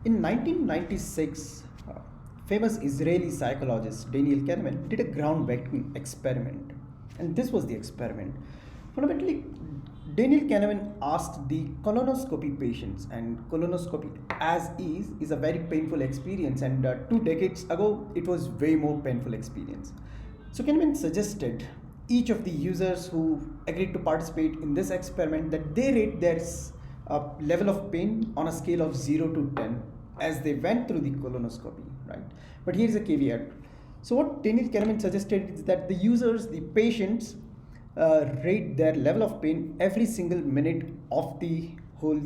In 1996, famous Israeli psychologist Daniel Kahneman did a groundbreaking experiment. And this was the experiment. Fundamentally, Daniel Kahneman asked the colonoscopy patients, and colonoscopy as is a very painful experience. And 2 decades ago, it was way more painful experience. So Kahneman suggested each of the users who agreed to participate in this experiment that they rate their level of pain on a scale of 0 to 10 as they went through the colonoscopy, right? But here's a caveat. So what Daniel Kahneman suggested is that the users, the patients, rate their level of pain every single minute of the whole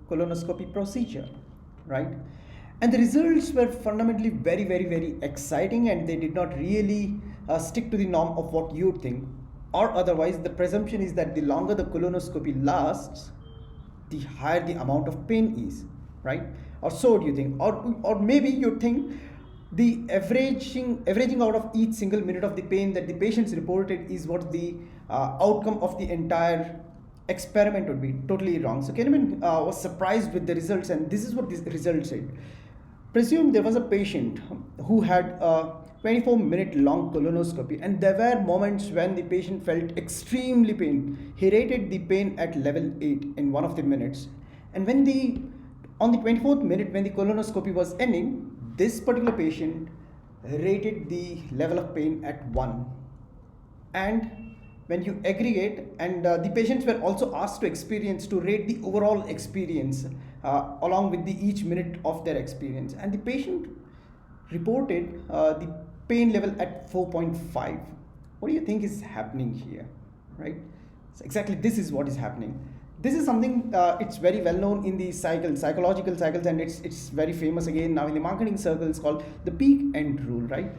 colonoscopy procedure, right? And the results were fundamentally very, very, very exciting, and they did not really stick to the norm of what you would think. Or otherwise, the presumption is that the longer the colonoscopy lasts, the higher the amount of pain is, right? Or so do you think? Or maybe you think the averaging out of each single minute of the pain that the patients reported is what the outcome of the entire experiment would be. Totally wrong. So Kahneman was surprised with the results, and this is what this result said. Presume there was a patient who had a 24-minute long colonoscopy, and there were moments when the patient felt extremely pain. He rated the pain at level 8 in one of the minutes. And on the 24th minute, when the colonoscopy was ending, this particular patient rated the level of pain at 1. And when you aggregate, and the patients were also asked to rate the overall experience along with each minute of their experience, and the patient reported the pain level at 4.5. What do you think is happening here, right? So exactly this is what is happening. This is something it's very well known in the psychological cycles, and it's very famous again now in the marketing circles, called the peak end rule, right?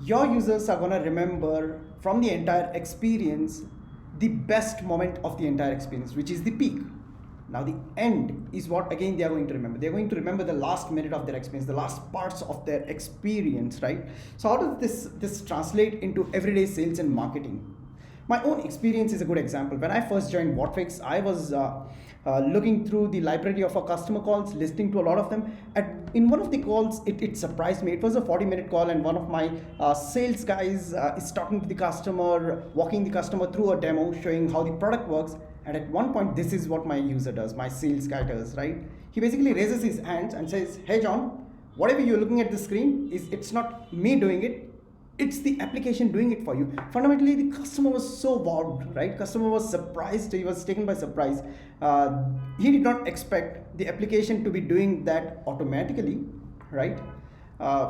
Your users are going to remember from the entire experience the best moment of the entire experience, which is the peak. Now the end is what again they are going to remember. They're going to remember the last minute of their experience, the last parts of their experience, right? So how does this translate into everyday sales and marketing? My own experience is a good example. When I first joined Whatfix, I was looking through the library of our customer calls, listening to a lot of them. In one of the calls, it surprised me. It was a 40-minute call, and one of my sales guys is talking to the customer, walking the customer through a demo, showing how the product works. And at one point, this is what my user does, my sales guy does, right? He basically raises his hands and says, "Hey John, whatever you're looking at the screen, it's not me doing it, it's the application doing it for you." Fundamentally, the customer was so wowed, right? Customer was surprised. He was taken by surprise. He did not expect the application to be doing that automatically, right?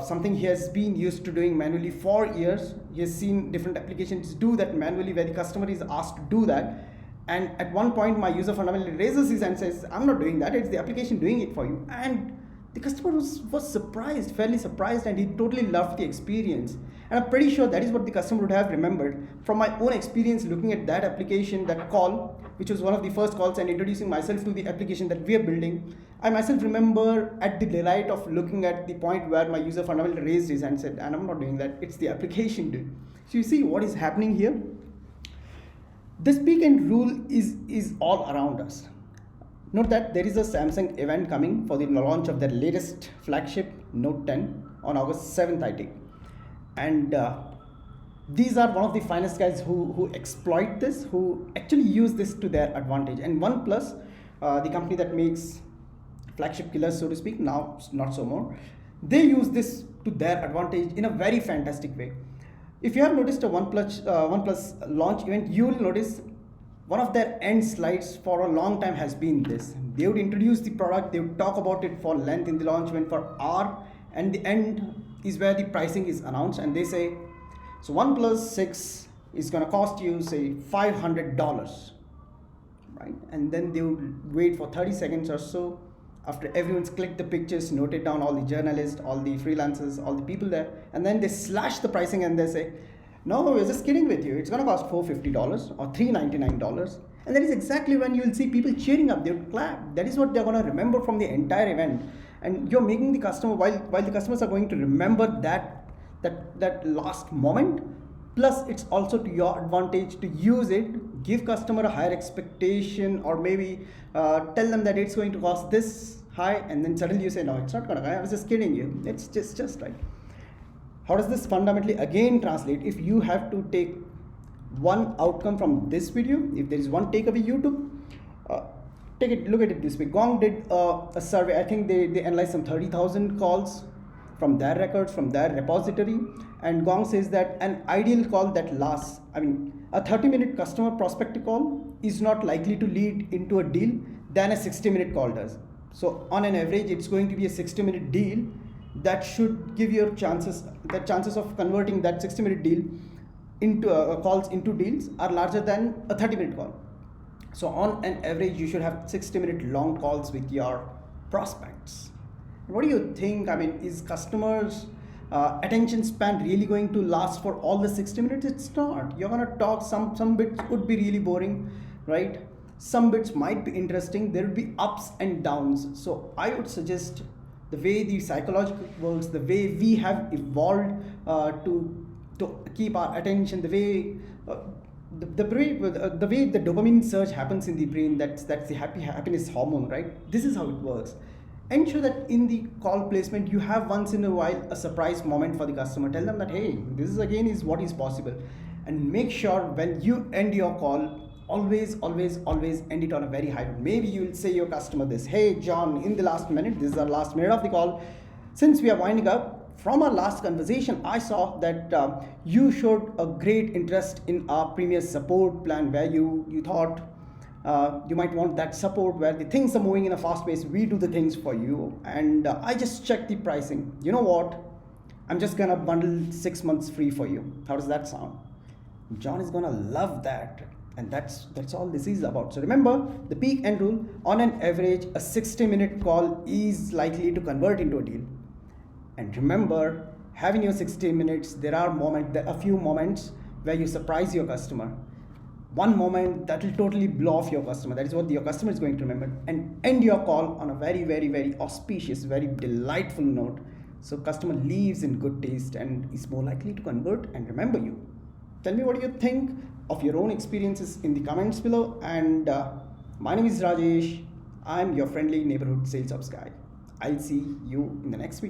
Something he has been used to doing manually for years. He has seen different applications do that manually, where the customer is asked to do that. And at one point, my user fundamentally raises his hand and says, "I'm not doing that, it's the application doing it for you." And the customer was surprised, fairly surprised, and he totally loved the experience. And I'm pretty sure that is what the customer would have remembered. From my own experience looking at that application, that call, which was one of the first calls, and introducing myself to the application that we are building, I myself remember at the delight of looking at the point where my user fundamentally raised his hand and said, "And I'm not doing that, it's the application doing." So you see what is happening here? This peak end rule is all around us. Note that there is a Samsung event coming for the launch of their latest flagship Note 10 on August 7th, I think. And these are one of the finest guys who exploit this, who actually use this to their advantage. And OnePlus, the company that makes flagship killers, so to speak, now not so more, they use this to their advantage in a very fantastic way. If you have noticed a OnePlus launch event, you will notice one of their end slides for a long time has been this. They would introduce the product, they would talk about it for length in the launch event for hour, and the end is where the pricing is announced, and they say, so OnePlus 6 is going to cost you, say, $500, right? And then they would wait for 30 seconds or so after everyone's clicked the pictures, noted down, all the journalists, all the freelancers, all the people there, and then they slash the pricing and they say, "No, we're just kidding with you. It's going to cost $450 or $399. And that is exactly when you will see people cheering up. They would clap. That is what they're going to remember from the entire event. And you're making the customer, while the customers are going to remember that last moment, plus it's also to your advantage to use it, give customer a higher expectation, or maybe tell them that it's going to cost this hi, and then suddenly you say, no, it's not gonna. I was just kidding you. It's just right. How does this fundamentally again translate? If you have to take one outcome from this video, if there is one takeaway you took, look at it this way. Gong did a survey. I think they analyzed some 30,000 calls from their records, from their repository, and Gong says that an ideal call that lasts, I mean, a 30-minute customer prospect call is not likely to lead into a deal than a 60-minute call does. So on an average, it's going to be a 60-minute deal that should give your chances, the chances of converting that 60-minute deal into calls into deals are larger than a 30-minute call. So on an average, you should have 60-minute long calls with your prospects. What do you think? I mean, is customers' attention span really going to last for all the 60 minutes? It's not. You're gonna talk. Some bits would be really boring, right? Some bits might be interesting. There would be ups and downs. So I would suggest the way the psychological works, the way we have evolved to keep our attention, the way the way the dopamine surge happens in the brain, that's the happiness hormone, right? This is how it works. Ensure that in the call placement you have once in a while a surprise moment for the customer. Tell them that, hey, this is again is what is possible, and make sure when you end your call, always end it on a very high note. Maybe you will say your customer this, hey John, in the last minute, this is our last minute of the call, since we are winding up, from our last conversation, I saw that you showed a great interest in our premier support plan, where you thought you might want that support where the things are moving in a fast pace. We do the things for you, and I just checked the pricing. You know what? I'm just gonna bundle 6 months free for you. How does that sound? John is gonna love that, and that's all this is about. So remember the peak end rule. On an average, a 60-minute call is likely to convert into a deal. And remember, having your 60 minutes, there are a few moments where you surprise your customer. One moment that will totally blow off your customer. That is what your customer is going to remember. And end your call on a very auspicious, very delightful note. So customer leaves in good taste and is more likely to convert and remember you. Tell me what you think of your own experiences in the comments below. And my name is Rajesh. I'm your friendly neighborhood sales ops guy. I'll see you in the next video.